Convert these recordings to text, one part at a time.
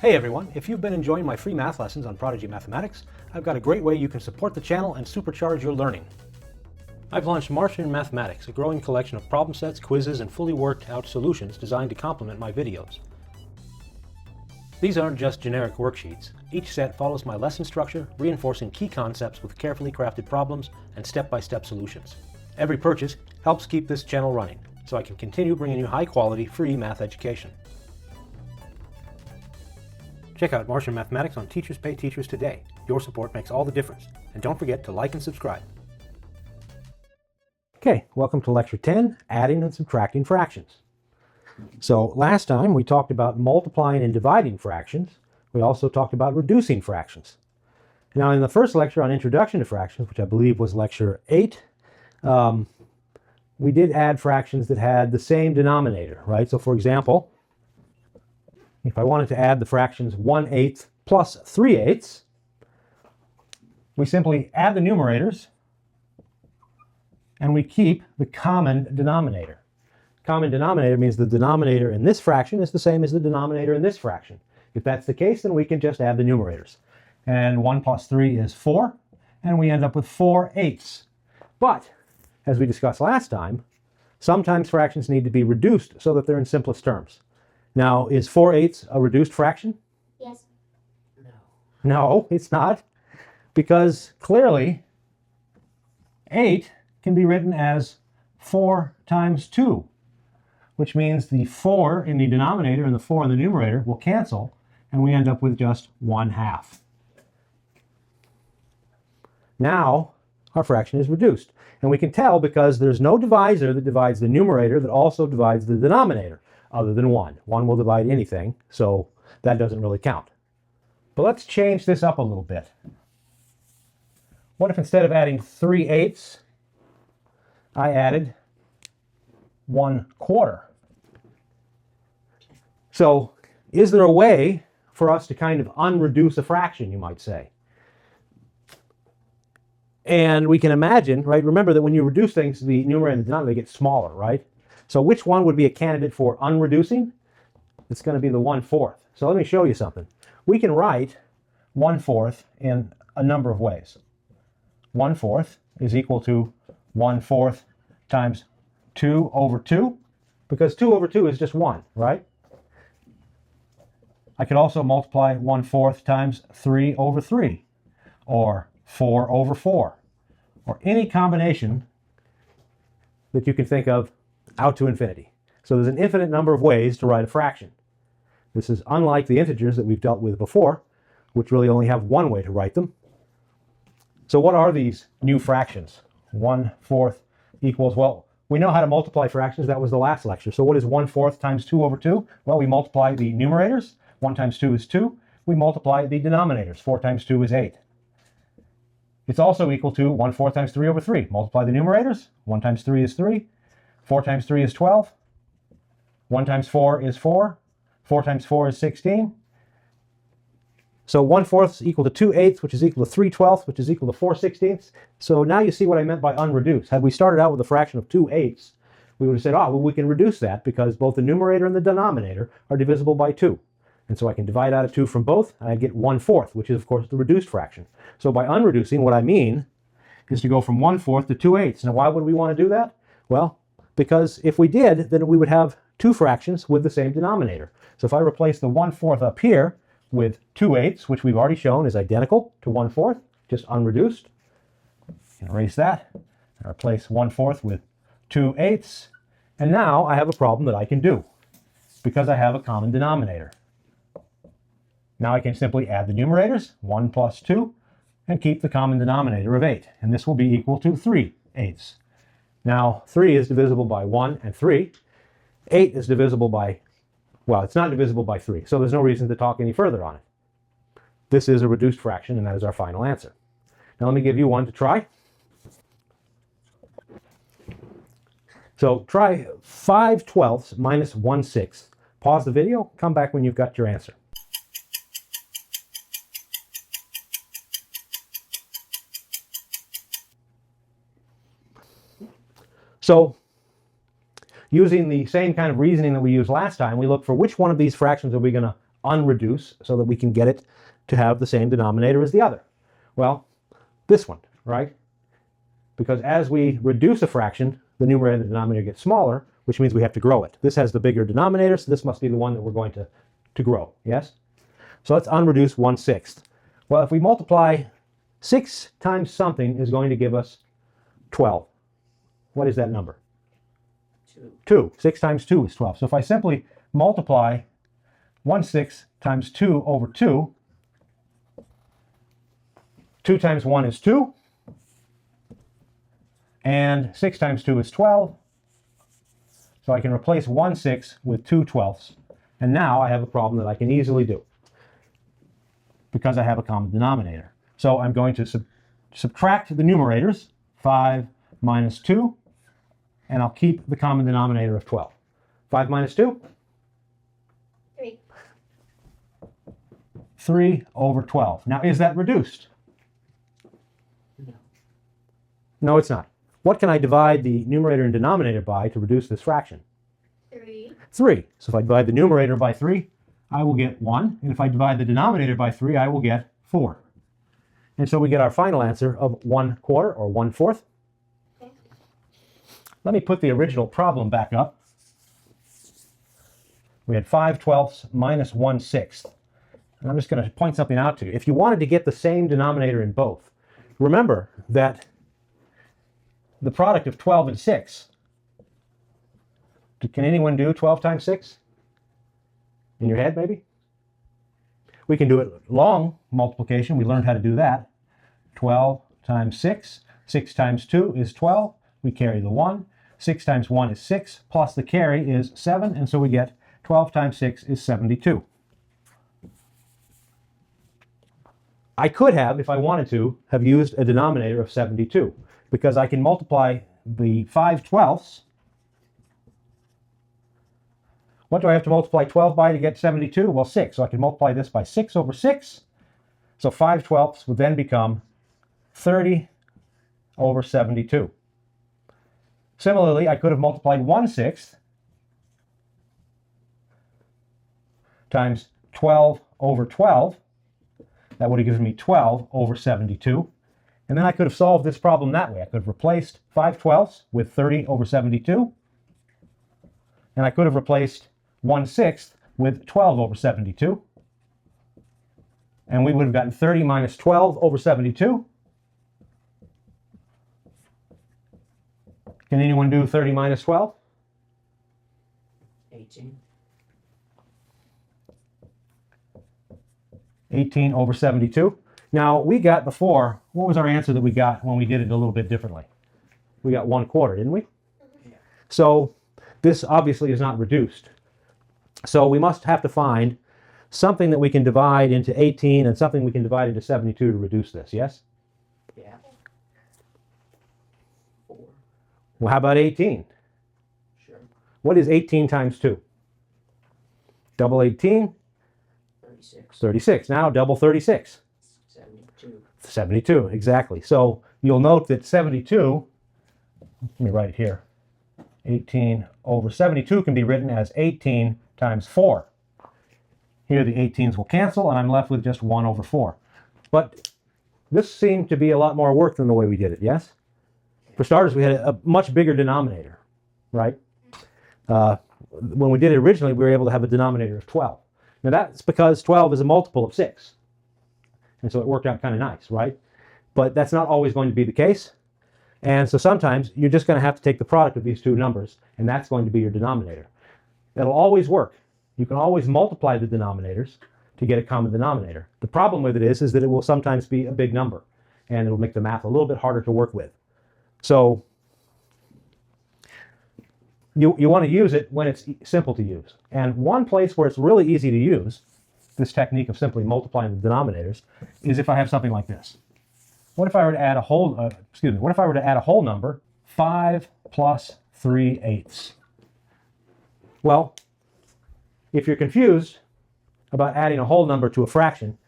Hey everyone, if you've been enjoying my free math lessons on Prodigy Mathematics, I've got a great way you can support the channel and supercharge your learning. I've launched Martian Mathematics, a growing collection of problem sets, quizzes, and fully worked out solutions designed to complement my videos. These aren't just generic worksheets. Each set follows my lesson structure, reinforcing key concepts with carefully crafted problems and step-by-step solutions. Every purchase helps keep this channel running, so I can continue bringing you high-quality, free math education. Check out Martian Mathematics on Teachers Pay Teachers today. Your support makes all the difference. And don't forget to like and subscribe. Okay, welcome to Lecture 10, Adding and Subtracting Fractions. So last time we talked about multiplying and dividing fractions. We also talked about reducing fractions. Now in the first lecture on Introduction to Fractions, which I believe was Lecture 8, we did add fractions that had the same denominator, right? So for example, if I wanted to add the fractions 1/8 plus 3/8, we simply add the numerators and we keep the common denominator. Common denominator means the denominator in this fraction is the same as the denominator in this fraction. If that's the case, then we can just add the numerators. And 1 plus 3 is 4, and we end up with 4/8. But, as we discussed last time, sometimes fractions need to be reduced so that they're in simplest terms. Now, is 4/8 a reduced fraction? Yes. No, it's not. Because clearly, 8 can be written as 4 times 2, which means the 4 in the denominator and the 4 in the numerator will cancel, and we end up with just 1/2. Now, our fraction is reduced. And we can tell because there's no divisor that divides the numerator that also divides the denominator, other than 1. 1 will divide anything, so that doesn't really count. But let's change this up a little bit. What if instead of adding 3/8, I added 1/4? So is there a way for us to kind of unreduce a fraction, you might say? And we can imagine, right, remember that when you reduce things, the numerator and the denominator, they get smaller, right? So which one would be a candidate for unreducing? It's going to be the 1/4. So let me show you something. We can write 1/4 in a number of ways. 1/4 is equal to 1/4 times 2 over 2, because 2 over 2 is just 1, right? I could also multiply 1/4 times 3 over 3, or 4 over 4, or any combination that you can think of out to infinity. So there's an infinite number of ways to write a fraction. This is unlike the integers that we've dealt with before, which really only have one way to write them. So what are these new fractions? 1/4 equals, well, we know how to multiply fractions. That was the last lecture. So what is 1/4 times 2 over 2? Well, we multiply the numerators. 1 times 2 is 2. We multiply the denominators. 4 times 2 is 8. It's also equal to 1/4 times 3 over 3. Multiply the numerators. 1 times 3 is 3. 4 times 3 is 12. 1 times 4 is 4. 4 times 4 is 16. So 1/4 is equal to 2/8, which is equal to 3/12, which is equal to 4/16. So now you see what I meant by unreduced. Had we started out with a fraction of 2/8, we would have said, well, we can reduce that because both the numerator and the denominator are divisible by 2. And so I can divide out of 2 from both, and I get 1/4, which is, of course, the reduced fraction. So by unreducing, what I mean is to go from 1/4 to 2/8. Now, why would we want to do that? Well, because if we did, then we would have two fractions with the same denominator. So if I replace the 1/4 up here with 2/8, which we've already shown is identical to 1/4, just unreduced, erase that, and replace 1/4 with 2/8, and now I have a problem that I can do because I have a common denominator. Now I can simply add the numerators, 1 plus 2, and keep the common denominator of 8, and this will be equal to 3/8. Now, 3 is divisible by 1 and 3. 8 is divisible by, well, it's not divisible by 3, so there's no reason to talk any further on it. This is a reduced fraction, and that is our final answer. Now let me give you one to try. So try 5/12 minus 1/6. Pause the video, come back when you've got your answer. So using the same kind of reasoning that we used last time, we look for which one of these fractions are we going to unreduce so that we can get it to have the same denominator as the other? Well, this one, right? Because as we reduce a fraction, the numerator and the denominator get smaller, which means we have to grow it. This has the bigger denominator, so this must be the one that we're going to grow, yes? So let's unreduce 1/6. Well, if we multiply 6 times something is going to give us 12. What is that number? 2. 6 times 2 is 12. So if I simply multiply 1/6 times 2 over 2, 2 times 1 is 2, and 6 times 2 is 12. So I can replace 1/6 with 2/12. And now I have a problem that I can easily do because I have a common denominator. So I'm going to subtract the numerators, 5 minus 2, and I'll keep the common denominator of 12. 5 minus 2? 3. 3 over 12. Now, is that reduced? No. No, it's not. What can I divide the numerator and denominator by to reduce this fraction? 3. 3. So if I divide the numerator by 3, I will get 1. And if I divide the denominator by 3, I will get 4. And so we get our final answer of 1/4 or 1/4. Okay. Let me put the original problem back up. We had 5/12 minus 1/6. And I'm just going to point something out to you. If you wanted to get the same denominator in both, remember that the product of 12 and 6, can anyone do 12 times 6? In your head, maybe? We can do it long multiplication. We learned how to do that. 12 times 6. 6 times 2 is 12. We carry the 1. 6 times 1 is 6, plus the carry is 7, and so we get 12 times 6 is 72. I could have, if I wanted to, have used a denominator of 72, because I can multiply the 5/12. What do I have to multiply 12 by to get 72? Well, 6. So I can multiply this by 6 over 6. So 5/12 would then become 30 over 72. Similarly, I could have multiplied 1/6 times 12 over 12. That would have given me 12 over 72. And then I could have solved this problem that way. I could have replaced 5/12 with 30 over 72. And I could have replaced 1/6 with 12 over 72. And we would have gotten 30 minus 12 over 72. Can anyone do 30 minus 12? 18. 18 over 72. Now, we got before, what was our answer that we got when we did it a little bit differently? We got 1/4, didn't we? Yeah. So this obviously is not reduced. So we must have to find something that we can divide into 18 and something we can divide into 72 to reduce this, yes? Yeah. 4. Well, how about 18? Sure. What is 18 times 2? Double 18, 36. 36. Now double 36. 72. 72, exactly. So you'll note that 72, let me write it here, 18 over 72 can be written as 18 times 4. Here the 18s will cancel, and I'm left with just 1 over 4. But this seemed to be a lot more work than the way we did it, yes? For starters, we had a much bigger denominator, right? When we did it originally, we were able to have a denominator of 12. Now that's because 12 is a multiple of 6. And so it worked out kind of nice, right? But that's not always going to be the case. And so sometimes you're just going to have to take the product of these two numbers, and that's going to be your denominator. That'll always work. You can always multiply the denominators to get a common denominator. The problem with it is that it will sometimes be a big number, and it'll make the math a little bit harder to work with. So you want to use it when it's simple to use. And one place where it's really easy to use this technique of simply multiplying the denominators is if I have something like this. What if I were to add a whole, what if I were to add a whole number, 5 plus 3/8? Well, if you're confused about adding a whole number to a fraction,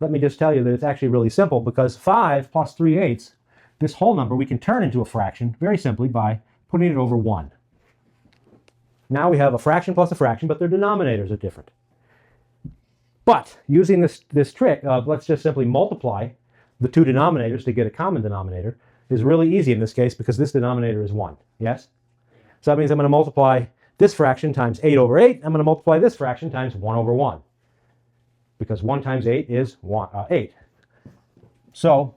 let me just tell you that it's actually really simple, because 5 plus 3/8, this whole number we can turn into a fraction very simply by putting it over 1. Now we have a fraction plus a fraction, but their denominators are different. But using this trick of let's just simply multiply the two denominators to get a common denominator is really easy in this case because this denominator is 1. Yes? So that means I'm going to multiply this fraction times 8 over 8. I'm going to multiply this fraction times 1 over 1. Because 1 times 8 is 8. So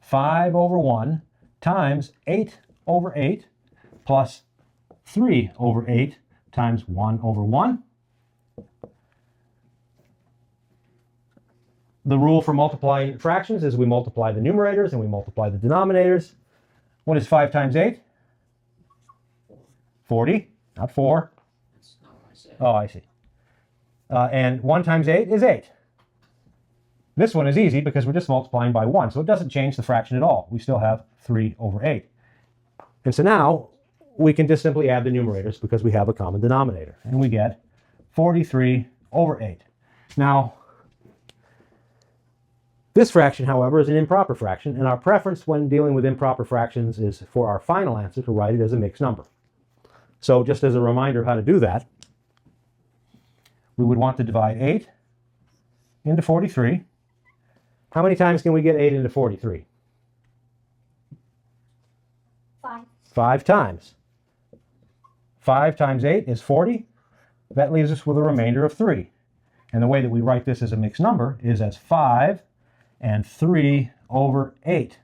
5 over 1 times 8 over 8 plus 3 over 8 times 1 over 1. The rule for multiplying fractions is we multiply the numerators and we multiply the denominators. What is 5 times 8? 40, not 4. That's not what I said. Oh, I see. And 1 times 8 is 8. This one is easy because we're just multiplying by 1, so it doesn't change the fraction at all. We still have 3 over 8. And so now we can just simply add the numerators because we have a common denominator. And we get 43 over 8. Now, this fraction, however, is an improper fraction, and our preference when dealing with improper fractions is for our final answer to write it as a mixed number. So just as a reminder of how to do that, we would want to divide 8 into 43. How many times can we get 8 into 43? 5. 5 times. 5 times 8 is 40. That leaves us with a remainder of 3. And the way that we write this as a mixed number is as 5 and 3 over 8.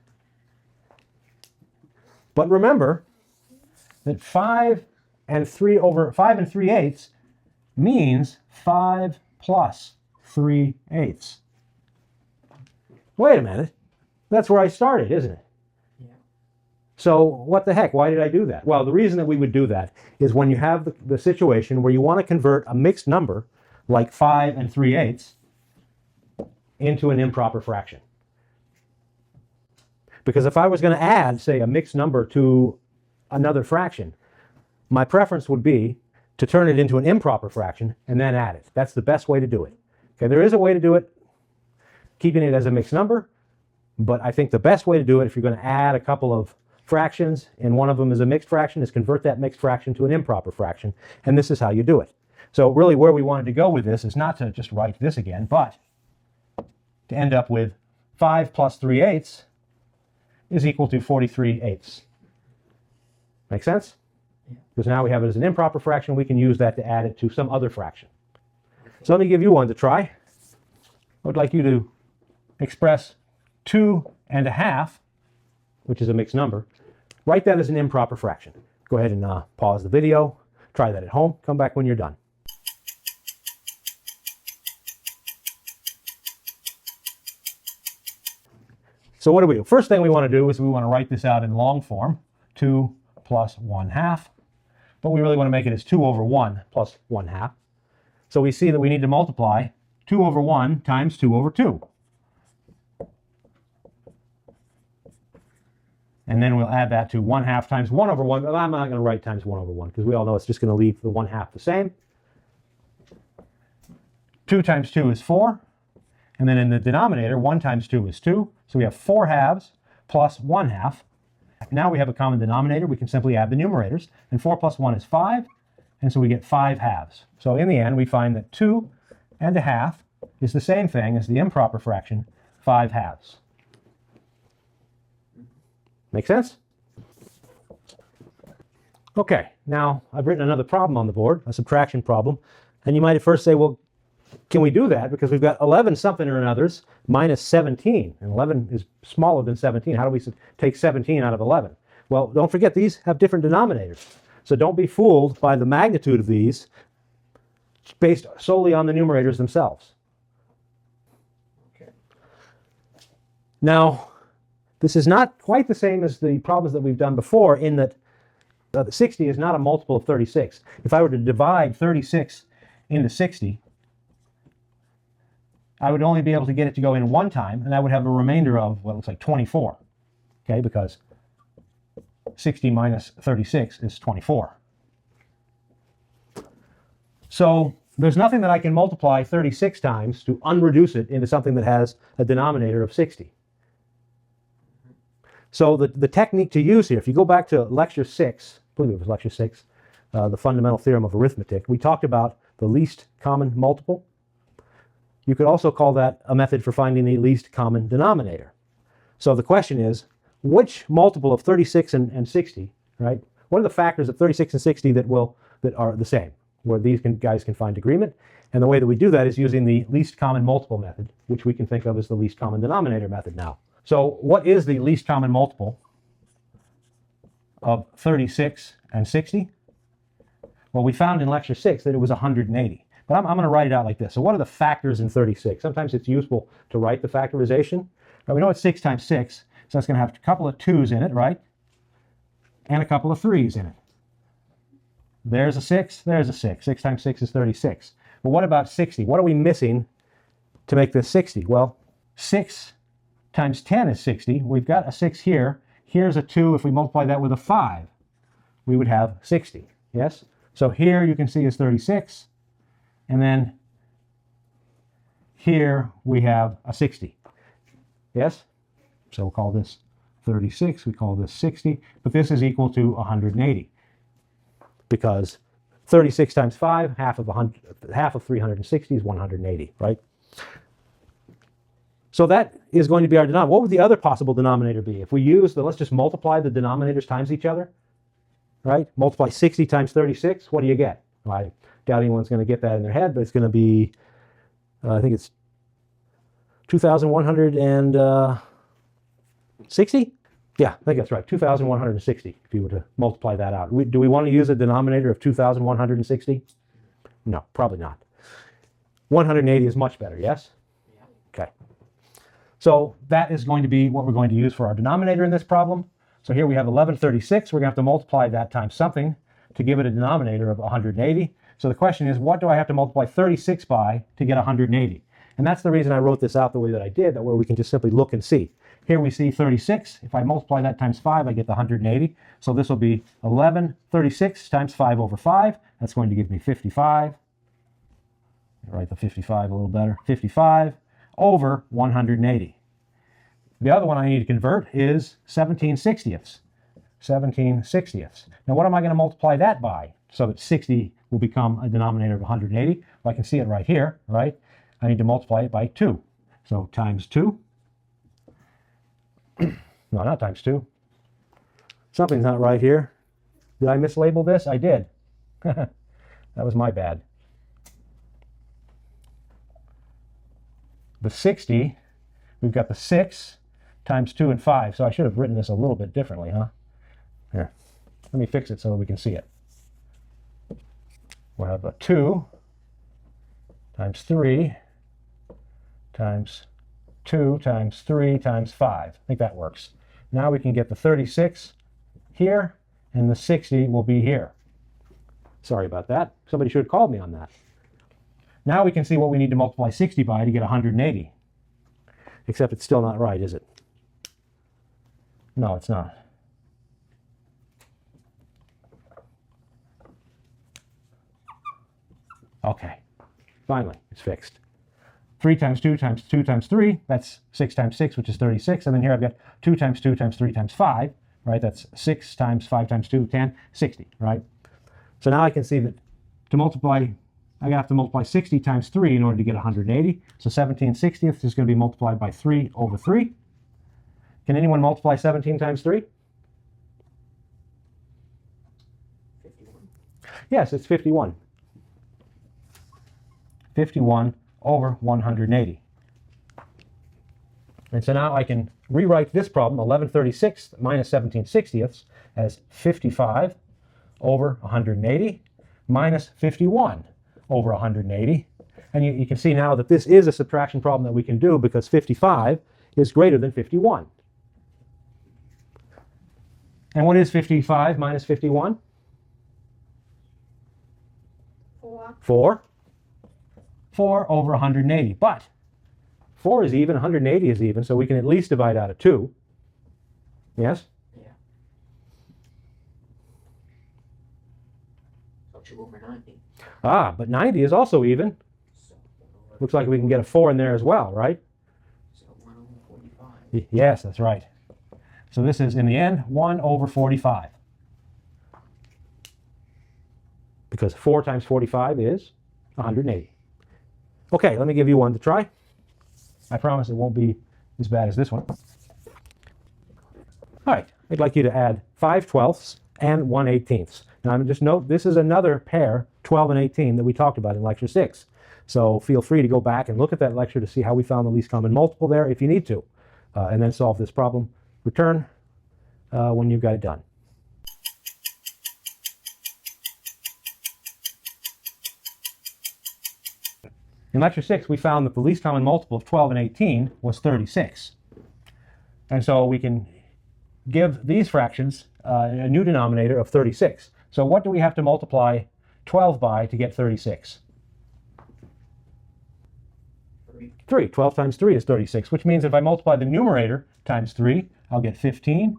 But remember that 5 and 3/8 means 5 plus 3/8. Wait a minute. That's where I started, isn't it? Yeah. So what the heck? Why did I do that? Well, the reason that we would do that is when you have the situation where you want to convert a mixed number like 5 and 3/8 into an improper fraction. Because if I was going to add, say, a mixed number to another fraction, my preference would be to turn it into an improper fraction and then add it. That's the best way to do it. Okay, there is a way to do it keeping it as a mixed number, but I think the best way to do it if you're going to add a couple of fractions and one of them is a mixed fraction is convert that mixed fraction to an improper fraction, and this is how you do it. So really where we wanted to go with this is not to just write this again, but to end up with 5 plus 3/8 is equal to 43/8. Make sense? Because now we have it as an improper fraction, we can use that to add it to some other fraction. So let me give you one to try. I would like you to express 2.5, which is a mixed number. Write that as an improper fraction. Go ahead and pause the video, try that at home, come back when you're done. So what do we do? First thing we want to do is we want to write this out in long form, 2 plus 1/2. But we really want to make it as 2 over 1 plus 1/2. So we see that we need to multiply 2 over 1 times 2 over 2. And then we'll add that to 1/2 times 1 over 1. But I'm not going to write times 1 over 1 because we all know it's just going to leave the 1/2 the same. 2 times 2 is 4. And then in the denominator, 1 times 2 is 2. So we have 4 halves plus 1/2. Now we have a common denominator. We can simply add the numerators. And 4 plus 1 is 5. And so we get 5 halves. So in the end, we find that 2.5 is the same thing as the improper fraction, 5 halves. Make sense? Okay, now I've written another problem on the board, a subtraction problem. And you might at first say, well, can we do that? Because we've got 11 something or another's minus 17. And 11 is smaller than 17. How do we take 17 out of 11? Well, don't forget, these have different denominators. So don't be fooled by the magnitude of these based solely on the numerators themselves. Okay. Now, this is not quite the same as the problems that we've done before in that 60 is not a multiple of 36. If I were to divide 36 into 60, I would only be able to get it to go in one time, and that would have a remainder of what looks like 24. Okay, because 60 minus 36 is 24. So there's nothing that I can multiply 36 times to unreduce it into something that has a denominator of 60. So the technique to use here, if you go back to lecture 6, I believe it was lecture 6, the fundamental theorem of arithmetic, we talked about the least common multiple. You could also call that a method for finding the least common denominator. So the question is, which multiple of 36 and 60, right? What are the factors of 36 and 60 that are the same, where these guys can find agreement? And the way that we do that is using the least common multiple method, which we can think of as the least common denominator method now. So what is the least common multiple of 36 and 60? Well, we found in lecture 6 that it was 180. But I'm going to write it out like this. So what are the factors in 36? Sometimes it's useful to write the factorization. Now, we know it's 6 times 6, so it's going to have a couple of 2's in it, right? And a couple of 3's in it. There's a 6, there's a 6. 6 times 6 is 36. But what about 60? What are we missing to make this 60? Well, 6 times 10 is 60. We've got a 6 here. Here's a 2. If we multiply that with a 5, we would have 60. Yes? So here you can see is 36. And then here we have a 60. Yes? So we'll call this 36. We call this 60. But this is equal to 180. Because 36 times 5, half of 360 is 180, right? So that is going to be our denominator. What would the other possible denominator be? If we use let's just multiply the denominators times each other, right? Multiply 60 times 36, what do you get? Well, I doubt anyone's going to get that in their head, but it's going to be, I think it's 2,160? Yeah, I think that's right, 2,160, if you were to multiply that out. Do we want to use a denominator of 2,160? No, probably not. 180 is much better, yes? Yeah. Okay. So that is going to be what we're going to use for our denominator in this problem. So here we have 1136. We're going to have to multiply that times something to give it a denominator of 180. So the question is, what do I have to multiply 36 by to get 180? And that's the reason I wrote this out the way that I did, that way we can just simply look and see. Here we see 36. If I multiply that times 5, I get the 180. So this will be 1136 times 5 over 5. That's going to give me 55. Write the 55 a little better. 55 over 180. The other one I need to convert is 17/60ths. 17/60ths. Now what am I going to multiply that by so that 60 will become a denominator of 180? Well, I can see it right here, right? I need to multiply it by 2. So times 2. No, not times 2. Something's not right here. Did I mislabel this? I did. That was my bad. The 60, we've got the 6 times 2 and 5. So I should have written this a little bit differently, huh? Here, let me fix it so that we can see it. We'll have a 2 times 3 times 2 times 3 times 5. I think that works. Now we can get the 36 here, and the 60 will be here. Sorry about that. Somebody should have called me on that. Now we can see what we need to multiply 60 by to get 180. Except it's still not right, is it? No, it's not. Okay, finally, it's fixed. 3 times 2 times 2 times 3, that's 6 times 6, which is 36. And then here I've got 2 times 2 times 3 times 5, right? That's 6 times 5 times 2, 10, 60, right? So now I can see that to multiply, I have to multiply 60 times 3 in order to get 180. So 17/60ths is going to be multiplied by 3 over 3. Can anyone multiply 17 times 3? 51. Yes, it's 51. 51 over 180. And so now I can rewrite this problem, 1136 minus 17/60ths, as 55 over 180 minus 51 over 180. And you can see now that this is a subtraction problem that we can do because 55 is greater than 51. And what is 55 minus 51? 4. 4. 4 over 180. But 4 is even, 180 is even, so we can at least divide out of 2. Yes? Yeah. So 2 over 90. Ah, but 90 is also even. So 1 over, Looks like we can get a 4 in there as well, right? so 1 over 45. Yes, that's right. So this is, in the end, 1 over 45. Because 4 times 45 is 180. Okay, let me give you one to try. I promise it won't be as bad as this one. All right, I'd like you to add 5/12 and 1/18. Now, just note this is another pair, 12 and 18, that we talked about in lecture 6. So feel free to go back and look at that lecture to see how we found the least common multiple there if you need to, and then solve this problem. Return when you've got it done. In lecture 6, we found that the least common multiple of 12 and 18 was 36. And so we can give these fractions a new denominator of 36. So what do we have to multiply 12 by to get 36? 3. 12 times 3 is 36, which means if I multiply the numerator times 3, I'll get 15.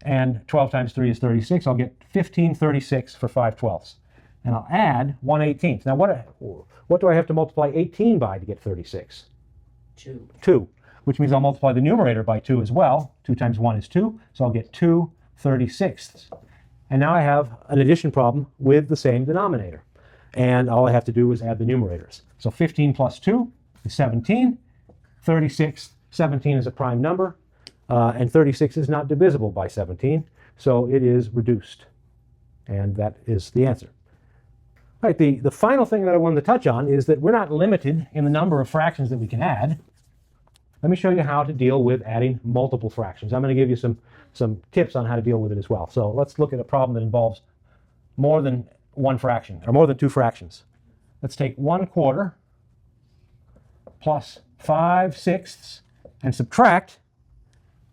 And 12 times 3 is 36. I'll get 15/36 for 5/12. And I'll add 1/18. Now, what do I have to multiply 18 by to get 36? 2. 2, which means I'll multiply the numerator by 2 as well. 2 times 1 is 2, so I'll get 2/36. And now I have an addition problem with the same denominator. And all I have to do is add the numerators. So 15 plus 2 is 17. 36, 17 is a prime number. And 36 is not divisible by 17, so it is reduced. And that is the answer. All right, the final thing that I wanted to touch on is that we're not limited in the number of fractions that we can add. Let me show you how to deal with adding multiple fractions. I'm going to give you some tips on how to deal with it as well. So let's look at a problem that involves more than one fraction, or more than two fractions. Let's take 1/4 plus 5/6 and subtract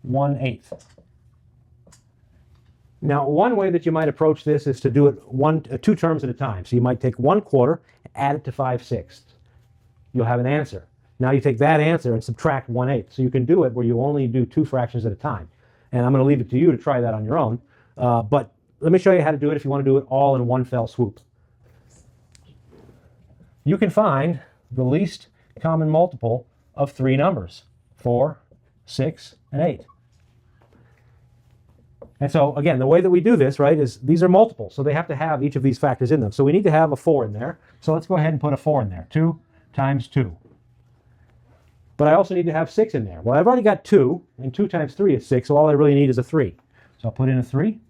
1/8. Now, one way that you might approach this is to do it two terms at a time. So you might take 1/4 and add it to 5/6. You'll have an answer. Now you take that answer and subtract 1/8. So you can do it where you only do two fractions at a time. And I'm going to leave it to you to try that on your own. But let me show you how to do it if you want to do it all in one fell swoop. You can find the least common multiple of three numbers, 4, 6, and 8. And so, again, the way that we do this, right, is these are multiples. So they have to have each of these factors in them. So we need to have a 4 in there. So let's go ahead and put a 4 in there. 2 times 2. But I also need to have 6 in there. Well, I've already got 2, and 2 times 3 is 6, so all I really need is a 3. So I'll put in a 3.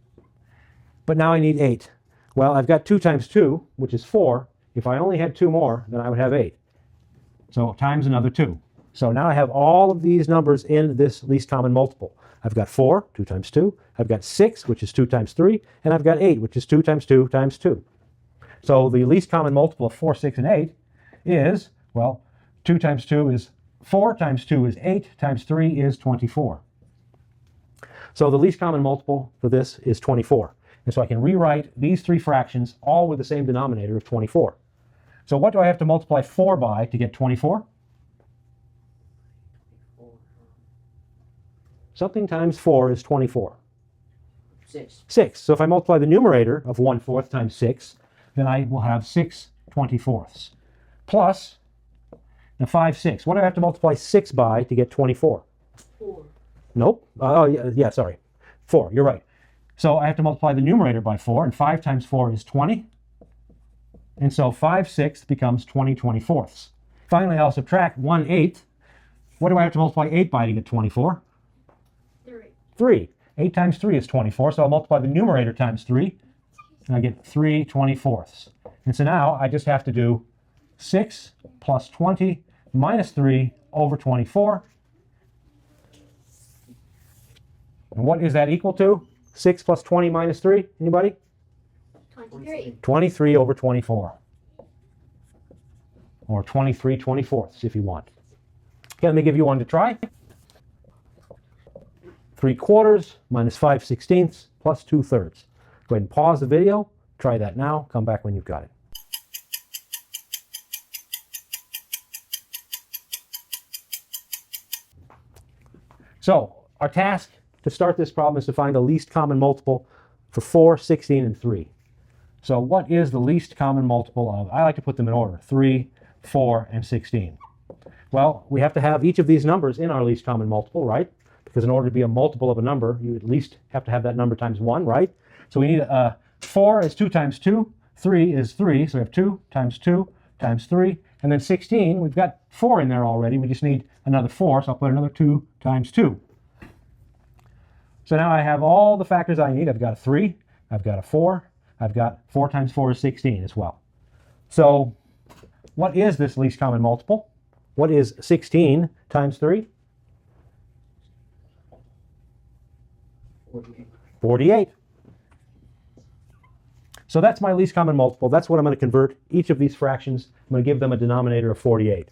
But now I need 8. Well, I've got 2 times 2, which is 4. If I only had 2 more, then I would have 8. So times another 2. So now I have all of these numbers in this least common multiple. I've got 4, 2 times 2. I've got 6, which is 2 times 3. And I've got 8, which is 2 times 2 times 2. So the least common multiple of 4, 6, and 8 is, well, 2 times 2 is 4 times 2 is 8 times 3 is 24. So the least common multiple for this is 24. And so I can rewrite these three fractions all with the same denominator of 24. So what do I have to multiply 4 by to get 24? Something times 4 is 24. 6. 6. So if I multiply the numerator of 1/4 times 6, then I will have 6 24ths. Plus the 5, 6. What do I have to multiply 6 by to get 24? 4. Nope. Oh, yeah, sorry. 4, you're right. So I have to multiply the numerator by 4, and 5 times 4 is 20. And so 5 6 becomes 20 24ths. Finally, I'll subtract 1/8. What do I have to multiply 8 by to get 24? 3. 8 times 3 is 24, so I'll multiply the numerator times 3, and I get 3 24ths. And so now I just have to do 6 plus 20 minus 3 over 24. And what is that equal to? 6 plus 20 minus 3? Anybody? 23. 23 over 24. Or 23 24ths if you want. Okay, let me give you one to try. 3/4 minus 5/16 plus 2/3. Go ahead and pause the video. Try that now. Come back when you've got it. So our task to start this problem is to find the least common multiple for 4, 16, and 3. So what is the least common multiple of, I like to put them in order, 3, 4, and 16. Well, we have to have each of these numbers in our least common multiple, right? Because in order to be a multiple of a number, you at least have to have that number times 1, right? So we need 4 is 2 times 2, 3 is 3, so we have 2 times 2 times 3 And then 16, we've got 4 in there already. We just need another 4, so I'll put another 2 times 2. So now I have all the factors I need. I've got a 3, I've got a 4, I've got 4 times 4 is 16 as well. So what is this least common multiple? What is 16 times 3? 48. 48. So that's my least common multiple. That's what I'm going to convert each of these fractions. I'm going to give them a denominator of 48.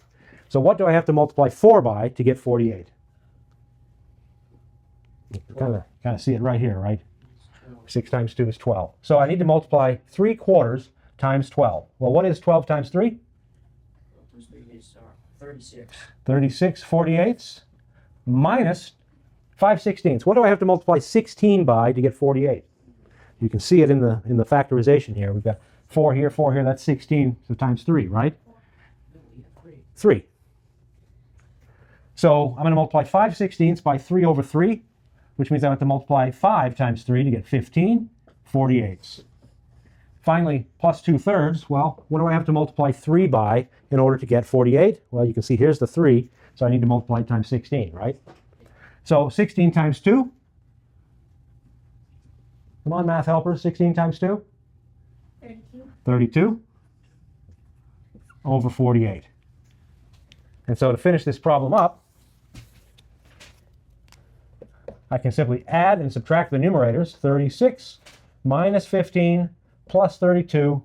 So what do I have to multiply 4 by to get 48? Kind of see it right here, right? 6 times 2 is 12. So I need to multiply 3/4 times 12. Well, what is 12 times 3? 36. 36 48ths minus 5/16. What do I have to multiply 16 by to get 48? You can see it in the factorization here. We've got 4 here, 4 here. That's 16, so times 3, right? 3. So I'm going to multiply 5/16 by 3 over 3, which means I have to multiply 5 times 3 to get 15 48ths. Finally, plus 2/3. Well, what do I have to multiply 3 by in order to get 48? Well, you can see here's the 3, so I need to multiply times 16, right? So 16 times 2. Come on, math helpers. 16 times 2? 32. 32 over 48. And so to finish this problem up, I can simply add and subtract the numerators. 36 minus 15 plus 32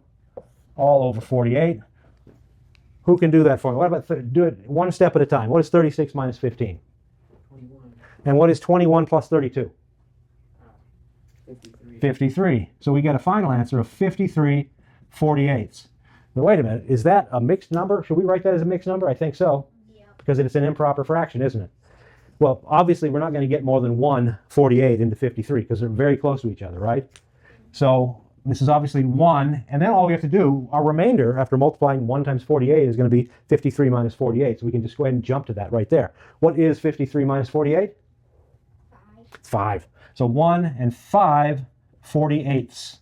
all over 48. Who can do that for me? What about do it one step at a time? What is 36 minus 15? 21. And what is 21 plus 32? 53. 53. So we get a final answer of 53 48ths. Now wait a minute, is that a mixed number? Should we write that as a mixed number? I think so. Yeah. Because it's an improper fraction, isn't it? Well, obviously we're not going to get more than one 48 into 53 because they're very close to each other, right? So this is obviously 1, and then all we have to do, our remainder after multiplying 1 times 48 is going to be 53 minus 48. So we can just go ahead and jump to that right there. What is 53 minus 48? 5. 5. So 1 and 5 48ths.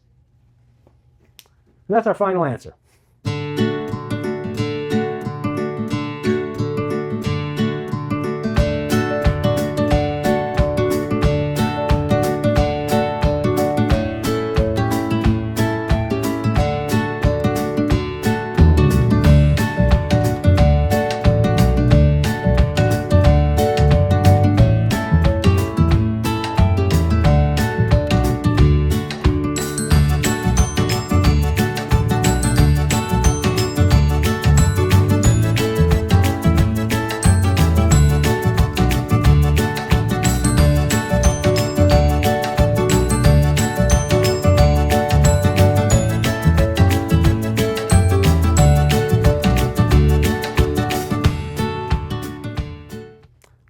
And that's our final answer.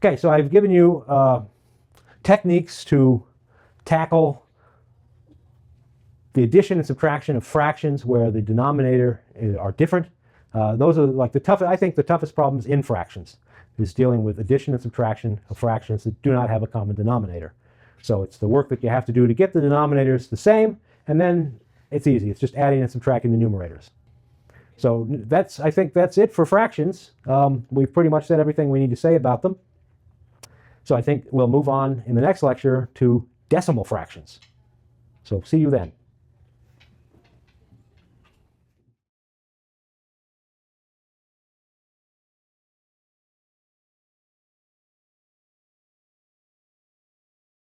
Okay, so I've given you techniques to tackle the addition and subtraction of fractions where the denominator are different. Those are like I think the toughest problems in fractions is dealing with addition and subtraction of fractions that do not have a common denominator. So it's the work that you have to do to get the denominators the same, and then it's easy. It's just adding and subtracting the numerators. So I think that's it for fractions. We've pretty much said everything we need to say about them. So I think we'll move on in the next lecture to decimal fractions. So see you then.